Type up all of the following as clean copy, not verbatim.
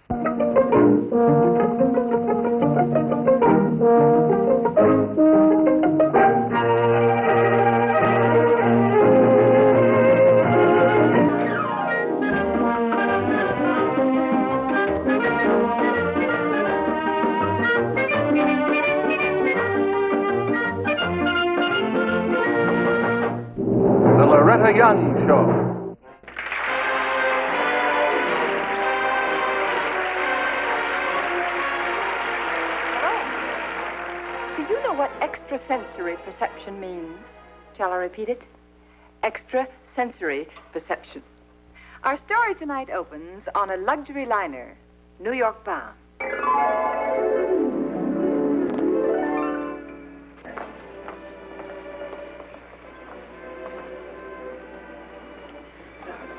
The Loretta Young Show. Do you know what extrasensory perception means? Shall I repeat it? Extrasensory perception. Our story tonight opens on a luxury liner, New York bound.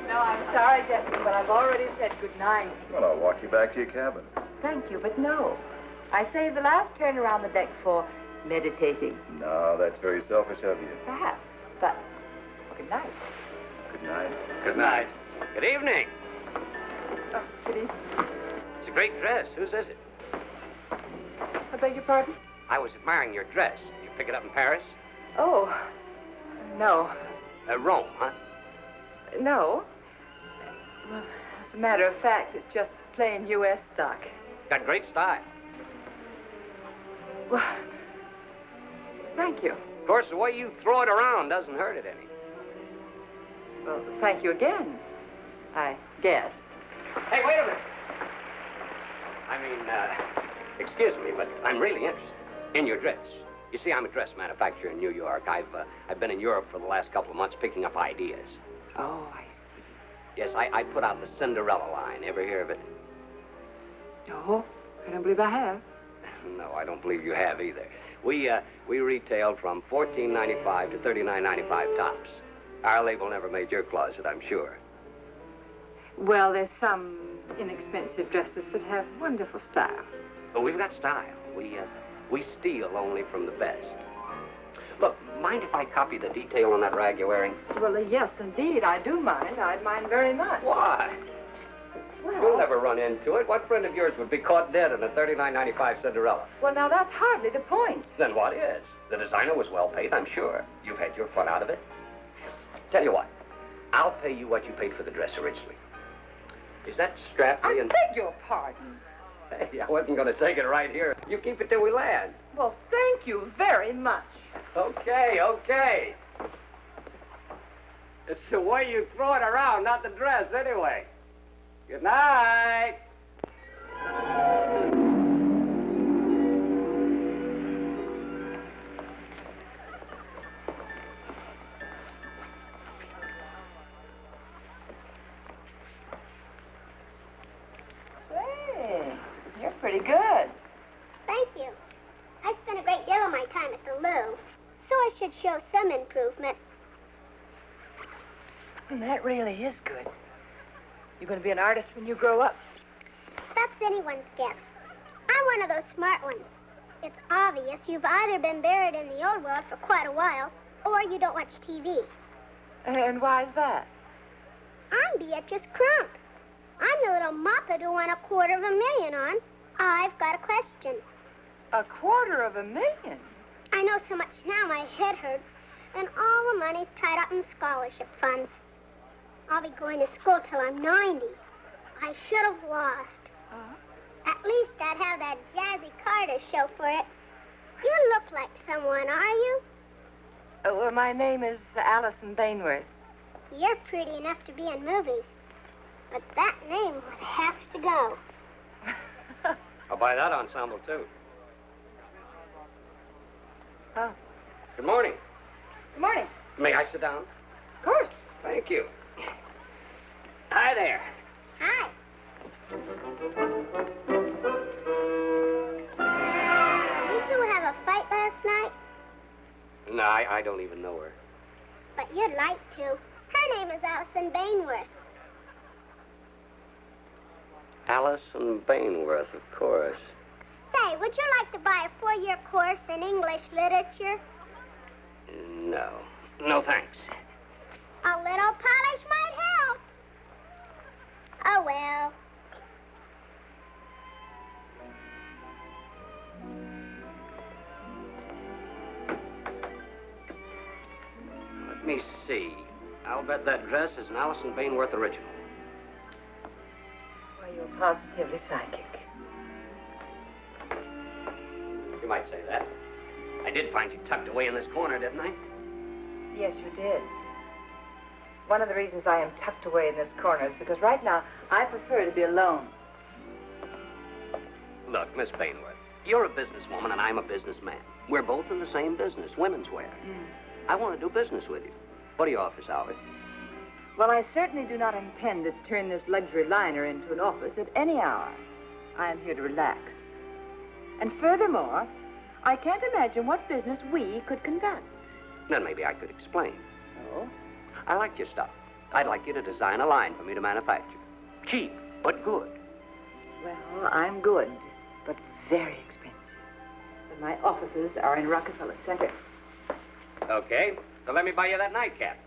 No, I'm sorry, gentlemen, but I've already said good night. Well, I'll walk you back to your cabin. Thank you, but no. I saved the last turn around the deck for meditating. No, that's very selfish of you. Perhaps, but good night. Good night. Good night. Good evening. Oh, good evening. It's a great dress. Whose is it? I beg your pardon? I was admiring your dress. Did you pick it up in Paris? Oh, no. Rome, huh? No. Well, as a matter of fact, it's just plain U.S. stock. Got great style. Well, thank you. Of course, the way you throw it around doesn't hurt it any. Well, thank you again, I guess. Hey, wait a minute. I mean, excuse me, but I'm really interested in your dress. You see, I'm a dress manufacturer in New York. I've been in Europe for the last couple of months picking up ideas. Oh, I see. Yes, I put out the Cinderella line. Ever hear of it? No, I don't believe I have. No, I don't believe you have either. We retail from $14.95 to $39.95 tops. Our label never made your closet, I'm sure. Well, there's some inexpensive dresses that have wonderful style. But we've got style. We steal only from the best. Look, mind if I copy the detail on that rag you're wearing? Well, yes, indeed, I do mind. I'd mind very much. Why? Well, You'll never run into it. What friend of yours would be caught dead in a $39.95 Cinderella? well, now, that's hardly the point. Then what is? The designer was well paid, I'm sure. You've had your fun out of it. Tell you what, I'll pay you what you paid for the dress originally. Is that strap I and... beg your pardon. Hey, I wasn't going to take it right here. You keep it till we land. Well, thank you very much. Okay, okay. It's the way you throw it around, not the dress, anyway. Good night. Say, you're pretty good. Thank you. I spent a great deal of my time at the Louvre, so I should show some improvement. That really is good. You're going to be an artist when you grow up. That's anyone's guess. I'm one of those smart ones. It's obvious you've either been buried in the old world for quite a while, or you don't watch TV. And why's that? I'm Beatrice Crump. I'm the little moppet who won $250,000 on. I've got a question. $250,000? I know so much now my head hurts, and all the money's tied up in scholarship funds. I'll be going to school till I'm 90. I should have lost. At least I'd have that jazzy car to show for it. You look like someone, are you? Well, my name is Allison Bainworth. You're pretty enough to be in movies, but that name would have to go. I'll buy that ensemble, too. Oh. Good morning. Good morning. May I sit down? Of course. Thank you. Hi there. Hi. You two have a fight last night? No, I don't even know her. But you'd like to. Her name is Allison Bainworth. Allison Bainworth, of course. Say, would you like to buy a 4-year course in English literature? No. No, thanks. A little polish might help. Oh, well. me see. I'll bet that dress is an Allison Bainworth original. Well, you're positively psychic. You might say that. I did find you tucked away in this corner, didn't I? Yes, you did. One of the reasons I am tucked away in this corner is because right now I prefer to be alone. Look, Miss Bainworth, you're a businesswoman and I'm a businessman. We're both in the same business, women's wear. I want to do business with you. What do you offer, salary? Well, I certainly do not intend to turn this luxury liner into an office at any hour. I am here to relax. And furthermore, I can't imagine what business we could conduct. Then maybe I could explain. Oh? I like your stuff. I'd like you to design a line for me to manufacture. Cheap, but good. Well, I'm good, but very expensive. And my offices are in Rockefeller Center. Okay, so let me buy you that nightcap.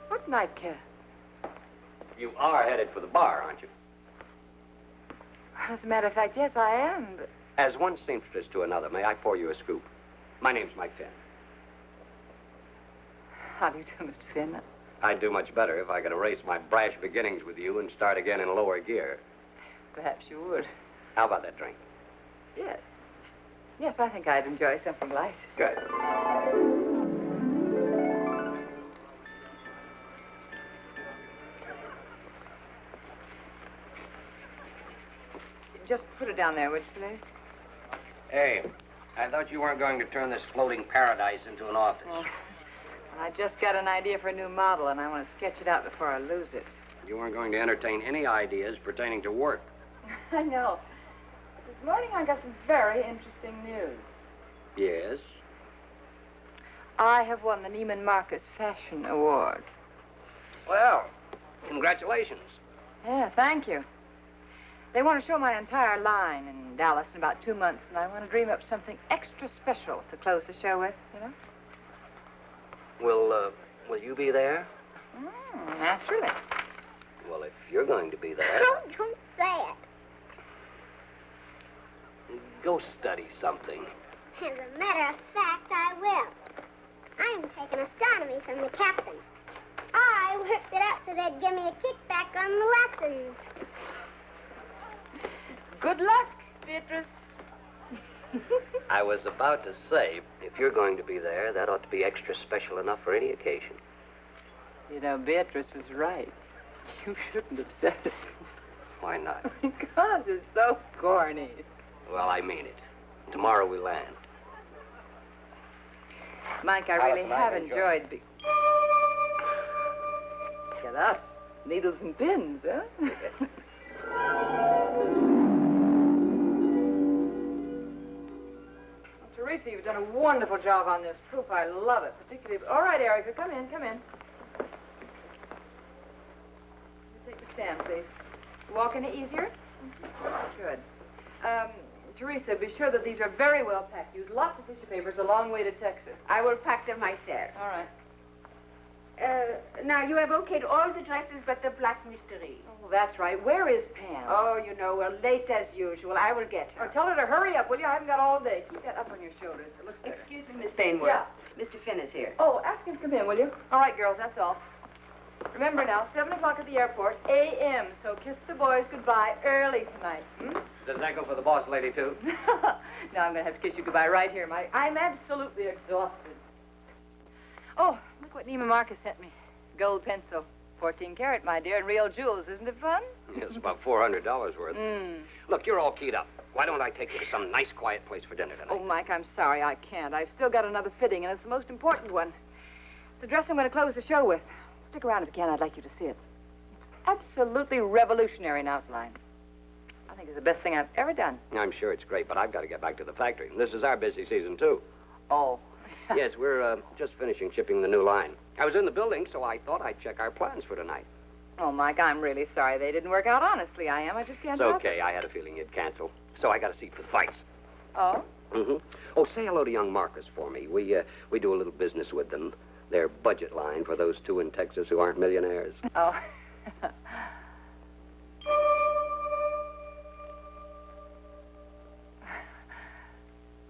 What nightcap? You are headed for the bar, aren't you? As a matter of fact, yes, I am, but... As one seamstress to another, may I pour you a scoop? My name's Mike Finn. How do you do, Mr. Finn? I'd do much better if I could erase my brash beginnings with you and start again in lower gear. Perhaps you would. How about that drink? Yes. Yes, I think I'd enjoy something light. Good. Just put it down there, would you, please? Hey, I thought you weren't going to turn this floating paradise into an office. Well, I just got an idea for a new model, and I want to sketch it out before I lose it. You weren't going to entertain any ideas pertaining to work. I know. But this morning I got some very interesting news. Yes? I have won the Neiman Marcus Fashion Award. Well, congratulations. Yeah, thank you. They want to show my entire line in Dallas in about 2 months, and I want to dream up something extra special to close the show with, you know? Will you be there? Naturally. Well, if you're going to be there... Don't say it. Go study something. As a matter of fact, I will. I'm taking astronomy from the captain. I worked it out so they'd give me a kickback on the lessons. Good luck, Beatrice. I was about to say, if you're going to be there, that ought to be extra special enough for any occasion. You know, Beatrice was right. You shouldn't have said it. Why not? Because it's so corny. Well, I mean it. Tomorrow we land. Mike, I really Allison, have I've enjoyed enjoyed... Get us. Needles and pins, huh? Teresa, you've done a wonderful job on this proof. I love it, particularly... All right, Erica, come in, come in. You take the stand, please. Walk any easier? Good. Teresa, be sure that these are very well packed. Use lots of tissue papers a long way to Texas. I will pack them myself. All right. Now, you have okayed all the dresses but the black mystery. Oh, that's right. Where is Pam? Oh, you know, well, late as usual. I will get her. Oh, tell her to hurry up, will you? I haven't got all day. Keep that up on your shoulders. It looks better. Excuse me, Miss Bainworth. Yeah. Mr. Finn is here. Oh, ask him to come in, will you? All right, girls, that's all. Remember now, 7 o'clock at the airport, a.m., so kiss the boys goodbye early tonight. Does that go for the boss lady, too? Now I'm going to have to kiss you goodbye right here, Mike. I'm absolutely exhausted. Oh, look what Neiman Marcus sent me. Gold pencil. 14 karat, my dear, and real jewels. Isn't it fun? It's about $400 worth. Look, you're all keyed up. Why don't I take you to some nice, quiet place for dinner tonight? Oh, Mike, I'm sorry. I can't. I've still got another fitting, and it's the most important one. It's the dress I'm going to close the show with. Stick around if you can. I'd like you to see it. It's absolutely revolutionary in outline. I think it's the best thing I've ever done. I'm sure it's great, but I've got to get back to the factory. This is our busy season, too. Oh. Yes, we're just finishing shipping the new line. I was in the building, so I thought I'd check our plans for tonight. Oh, Mike, I'm really sorry they didn't work out. Honestly, I am. I just can't It's help okay. it. I had a feeling you'd cancel. So I got a seat for the fights. Oh? Oh, say hello to young Marcus for me. We do a little business with them. Their budget line for those two in Texas who aren't millionaires. Oh.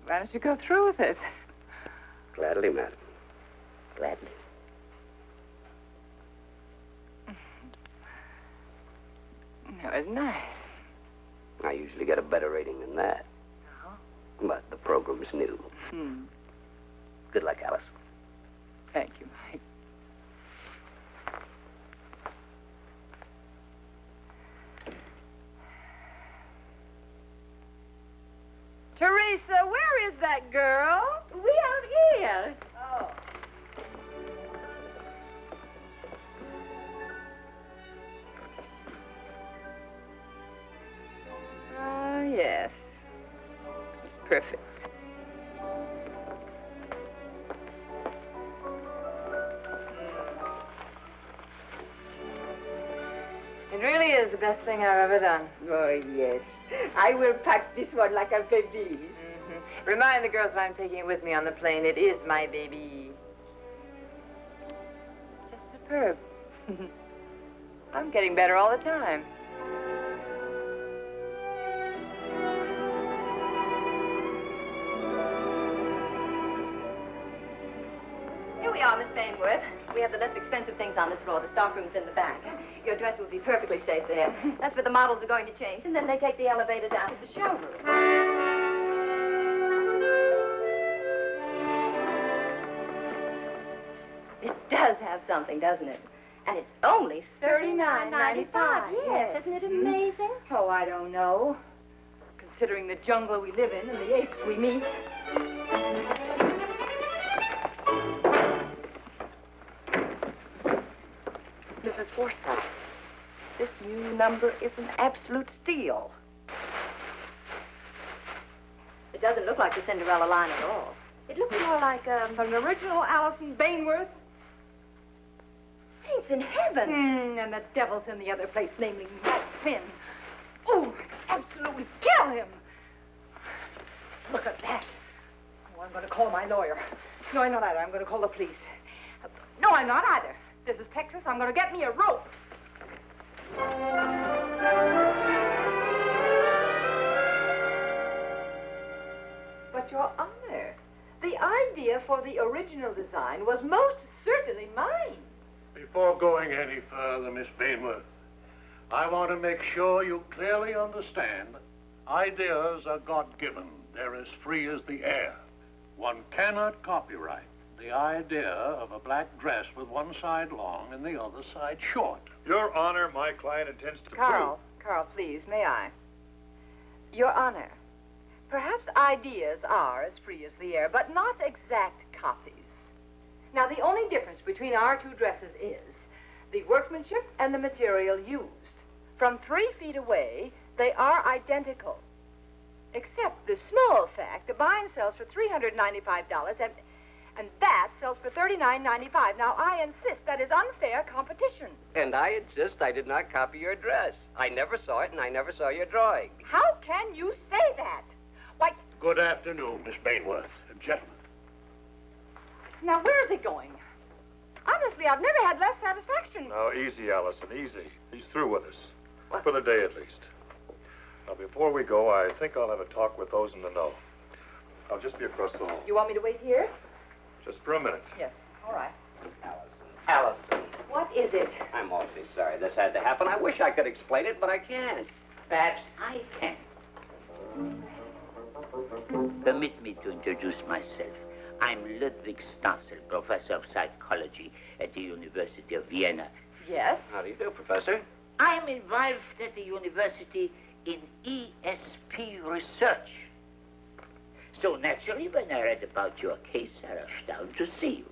Why don't you go through with it? Gladly, madam. Gladly. That was nice. I usually get a better rating than that. Oh? But the program's new. Good luck, Alice. Thank you, Mike. Teresa, where is that girl? We out here. Oh. Ah, yes. It's perfect. It really is the best thing I've ever done. Oh, yes. I will pack this one like a baby. Remind the girls that I'm taking it with me on the plane. It is my baby. It's just superb. I'm getting better all the time. Here we are, Miss Bainworth. We have the less expensive things on this floor. The stockroom's in the back. Your dress will be perfectly safe there. That's where the models are going to change, and then they take the elevator down to the showroom. It does have something, doesn't it? And it's only $39.95. Yes, isn't it amazing? Oh, I don't know. Considering the jungle we live in and the apes we meet. Mrs. Forsythe, this new number is an absolute steal. It doesn't look like the Cinderella line at all. It looks more like An original Allison Bainworth. Saints in heaven. And the devil's in the other place, namely Mike Finn. Oh, absolutely kill him. Look at that. Oh, I'm going to call my lawyer. No, I'm not either. I'm going to call the police. No, I'm not either. This is Texas. I'm going to get me a rope. But, Your Honor, the idea for the original design was most certainly mine. Before going any further, Miss Bainworth, I want to make sure you clearly understand ideas are God-given. They're as free as the air. One cannot copyright the idea of a black dress with one side long and the other side short. Your Honor, my client intends to Carl, please, may I? Your Honor, perhaps ideas are as free as the air, but not exact copies. Now, the only difference between our two dresses is the workmanship and the material used. From 3 feet away, they are identical, except the small fact that mine sells for $395 and that sells for $39.95. Now, I insist that is unfair competition. And I insist I did not copy your dress. I never saw it, and I never saw your drawing. How can you say that? Why... Good afternoon, Miss Bainworth. Gentlemen. Now, where's he going? Honestly, I've never had less satisfaction. Now, easy, Allison, easy. He's through with us. What? For the day, at least. Now, before we go, I think I'll have a talk with those in the know. I'll just be across the hall. You want me to wait here? Just for a minute. Yes. All right. Allison. What is it? I'm awfully sorry this had to happen. I wish I could explain it, but I can't. Perhaps I can. Permit me to introduce myself. I'm Ludwig Stassel, professor of psychology at the University of Vienna. Yes? How do you do, Professor? I'm involved at the university in ESP research. So naturally, when I read about your case, I rushed down to see you.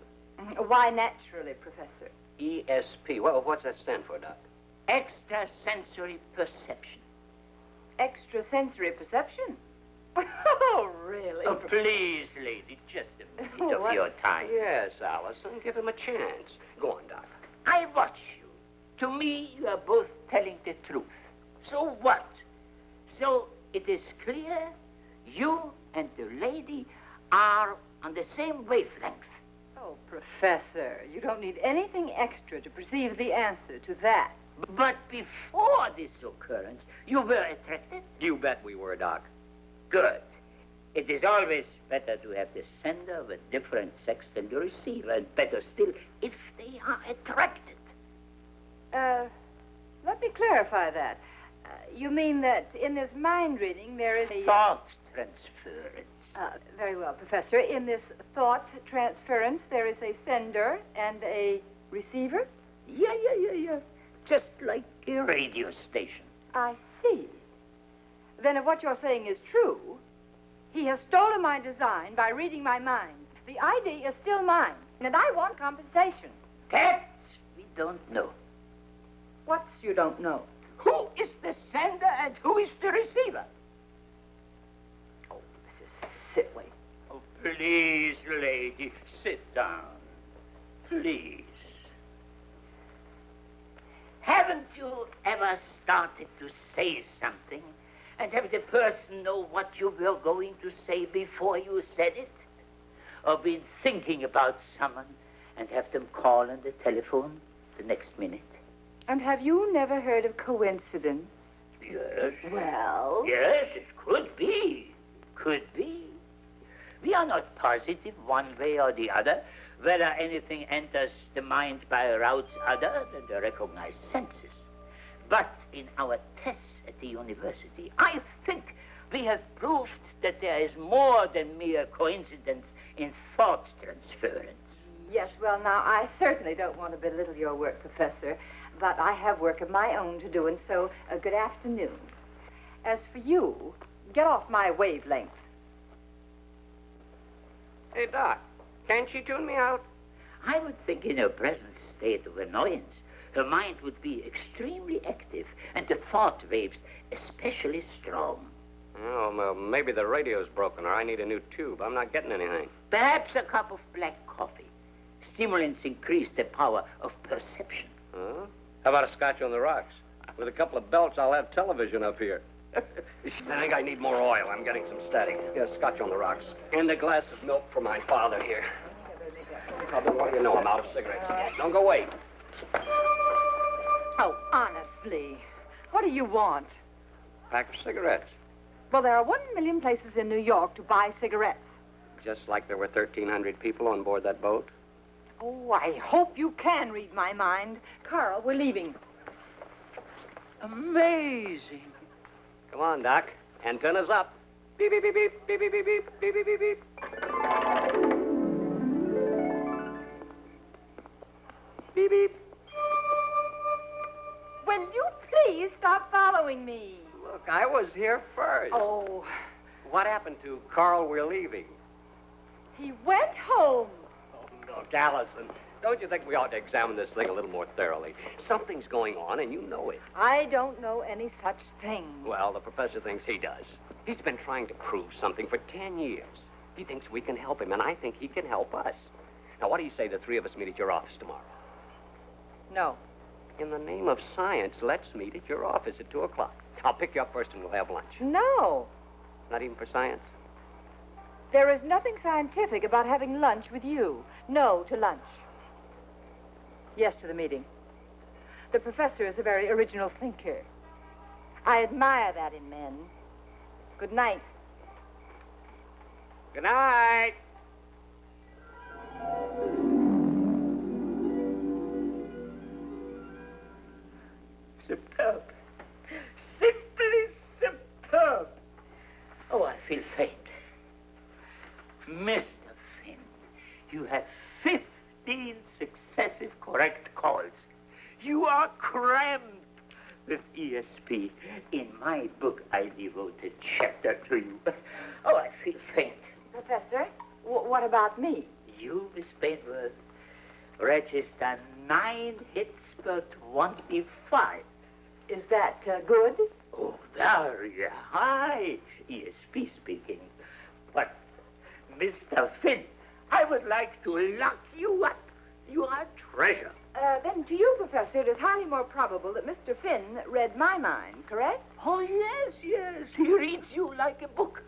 Why naturally, Professor? ESP. Well, what's that stand for, Doc? Extrasensory perception. Extrasensory perception? Oh, really? Oh, please, lady, just a minute of your time. Yes, Allison. Give him a chance. Go on, Doc. I watch you. To me, you are both telling the truth. So what? So it is clear you and the lady are on the same wavelength. Oh, Professor, you don't need anything extra to perceive the answer to that. But before this occurrence, you were attracted? You bet we were, Doc. Good. It is always better to have the sender of a different sex than the receiver, and better still if they are attracted. Let me clarify that. You mean that in this mind reading there is a... Thought transference. Very well, Professor. In this thought transference, there is a sender and a receiver? Yeah. Just like a radio station. I see. Then if what you're saying is true, he has stolen my design by reading my mind. The ID is still mine, and I want compensation. That we don't know. What's you don't know? Who is the sender and who is the receiver? Oh, this is silly. Oh, please, lady, sit down. Please. Haven't you ever started to say something and have the person know what you were going to say before you said it? Or been thinking about someone and have them call on the telephone the next minute? And have you never heard of coincidence? Yes. Well? Yes, it could be. Could be. We are not positive one way or the other whether anything enters the mind by routes other than the recognized senses. But in our tests at the university, I think we have proved that there is more than mere coincidence in thought transference. Yes, well, now, I certainly don't want to belittle your work, Professor, but I have work of my own to do, and so good afternoon. As for you, get off my wavelength. Hey, Doc, can't she tune me out? I would think in her present state of annoyance, her mind would be extremely active and the thought waves especially strong. Oh, well, maybe the radio's broken or I need a new tube. I'm not getting anything. Perhaps a cup of black coffee. Stimulants increase the power of perception. Huh? How about a scotch on the rocks? With a couple of belts, I'll have television up here. I think I need more oil. I'm getting some static. Yeah, scotch on the rocks. And a glass of milk for my father here. Oh, but what do you know? I'm out of cigarettes. Don't go away. Oh, honestly, what do you want? Pack of cigarettes. Well, there are 1 million places in New York to buy cigarettes. Just like there were 1,300 people on board that boat. Oh, I hope you can read my mind. Carl, we're leaving. Amazing. Come on, Doc. Antennas up. Beep, beep, beep, beep, beep, beep, beep, beep, beep, beep, beep. Beep, beep. Will you please stop following me? Look, I was here first. Oh. What happened to Carl, we're leaving? He went home. Oh, look, Allison, don't you think we ought to examine this thing a little more thoroughly? Something's going on, and you know it. I don't know any such thing. Well, the professor thinks he does. He's been trying to prove something for 10 years. He thinks we can help him, and I think he can help us. Now, what do you say the three of us meet at your office tomorrow? No. In the name of science, let's meet at your office at 2 o'clock. I'll pick you up first, and we'll have lunch. No. Not even for science? There is nothing scientific about having lunch with you. No to lunch. Yes to the meeting. The professor is a very original thinker. I admire that in men. Good night. Good night. Superb. Simply superb. Oh, I feel faint. Mr. Finn, you have 15 successive correct calls. You are crammed with ESP. In my book, I devote a chapter to you. Oh, I feel faint. Professor, what about me? You, Miss Bainworth, register 9 hits per 25. Is that good? Oh, very high, ESP speaking. But, Mr. Finn, I would like to lock you up. You are a treasure. Then to you, Professor, it is highly more probable that Mr. Finn read my mind, correct? Oh, yes. He reads you like a book.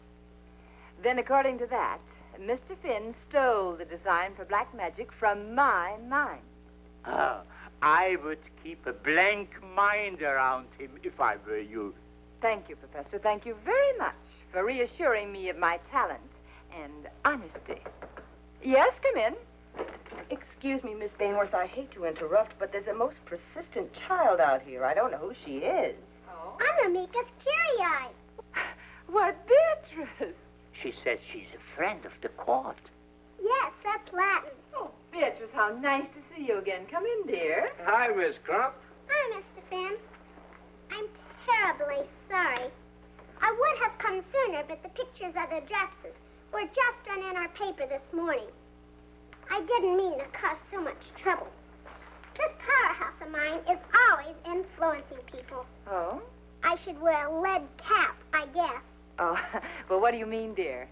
Then, according to that, Mr. Finn stole the design for black magic from my mind. I would keep a blank mind around him if I were you. Thank you, Professor. Thank you very much for reassuring me of my talent and honesty. Yes, come in. Excuse me, Miss Bainworth, I hate to interrupt, but there's a most persistent child out here. I don't know who she is. Oh? I'm Amika's Curie-Eye. What, Beatrice? She says she's a friend of the court. Yes, that's Latin. Oh, Beatrice, how nice to see you again. Come in, dear. Hi, Miss Crump. Hi, Mr. Finn. I'm terribly sorry. I would have come sooner, but the pictures of the dresses were just run in our paper this morning. I didn't mean to cause so much trouble. This powerhouse of mine is always influencing people. Oh? I should wear a lead cap, I guess. Oh, well, what do you mean, dear?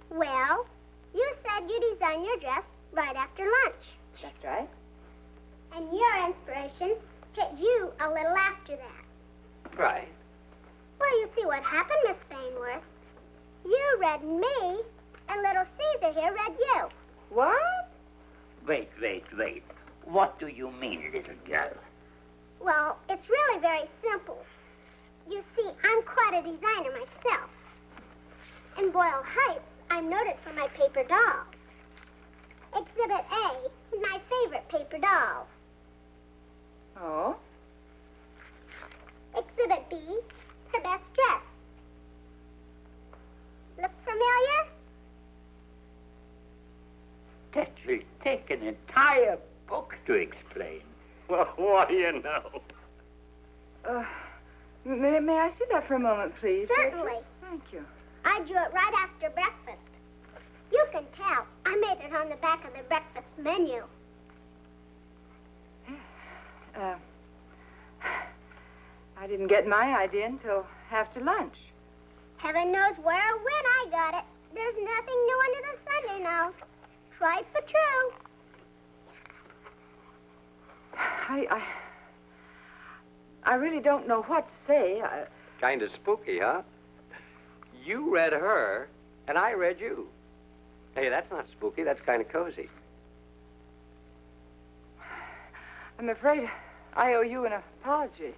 Well, you said you design your dress right after lunch. That's right. And your inspiration hit you a little after that. Right. Well, you see what happened, Miss Bainworth. You read me, and little Caesar here read you. What? Wait. What do you mean, little girl? Well, it's really very simple. You see, I'm quite a designer myself. In Boyle Heights, I'm noted for my paper doll. Exhibit A is my favorite paper doll. Oh? Exhibit B, her best dress. Look familiar? That will take an entire book to explain. Well, what do you know? May I see that for a moment, please? Certainly. Beatrice? Thank you. I drew it right after breakfast. You can tell. I made it on the back of the breakfast menu. I didn't get my idea until after lunch. Heaven knows where or when I got it. There's nothing new under the sun, you know. Tried for true. I really don't know what to say. Kind of spooky, huh? You read her, and I read you. Hey, that's not spooky. That's kind of cozy. I'm afraid I owe you an apology.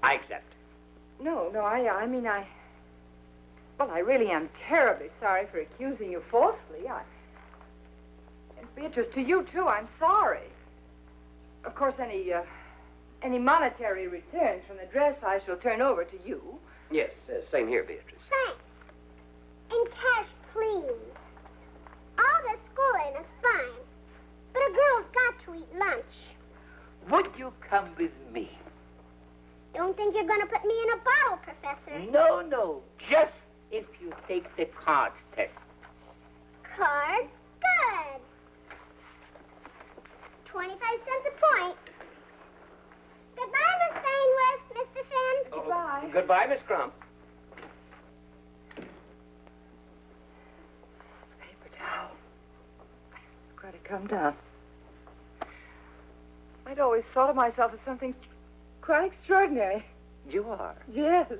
I accept. No, I mean, well, I really am terribly sorry for accusing you falsely. And Beatrice, to you, too, I'm sorry. Of course, any monetary returns from the dress I shall turn over to you. Yes, same here, Beatrice. Thanks. In cash, please. All this schooling is fine, but a girl's got to eat lunch. Would you come with me? Don't think you're going to put me in a bottle, Professor. No. Just if you take the cards test. Cards? Good. 25 cents a point. Goodbye, Miss Bainworth, Mr. Finn. Goodbye. Goodbye, Miss Crump. Paper towel. It's got to come down. I'd always thought of myself as something quite extraordinary. You are. Yes.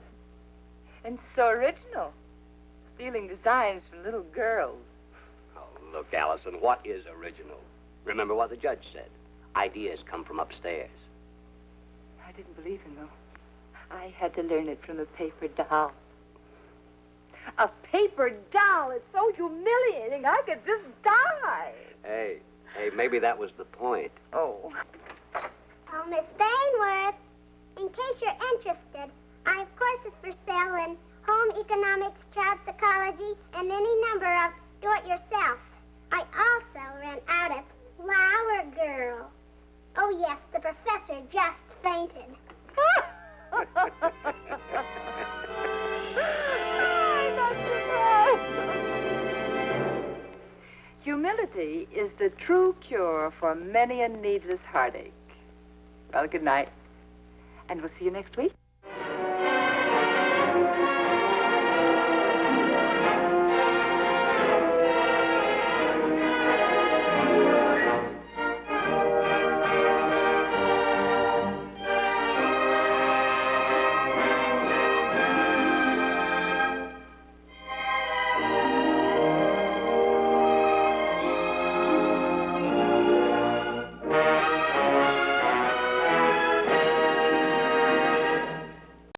And so original. Stealing designs from little girls. Oh, look, Allison, what is original? Remember what the judge said. Ideas come from upstairs. I didn't believe him, though. I had to learn it from a paper doll. A paper doll! It's so humiliating. I could just die. Hey, maybe that was the point. Oh. Oh, Miss Bainworth, in case you're interested, I have courses for sale in home economics, child psychology, and any number of do-it-yourselfs. I also rent out as Flower Girl. Oh, yes, the professor just fainted. I'm not surprised. Humility is the true cure for many a needless heartache. Well, good night. And we'll see you next week.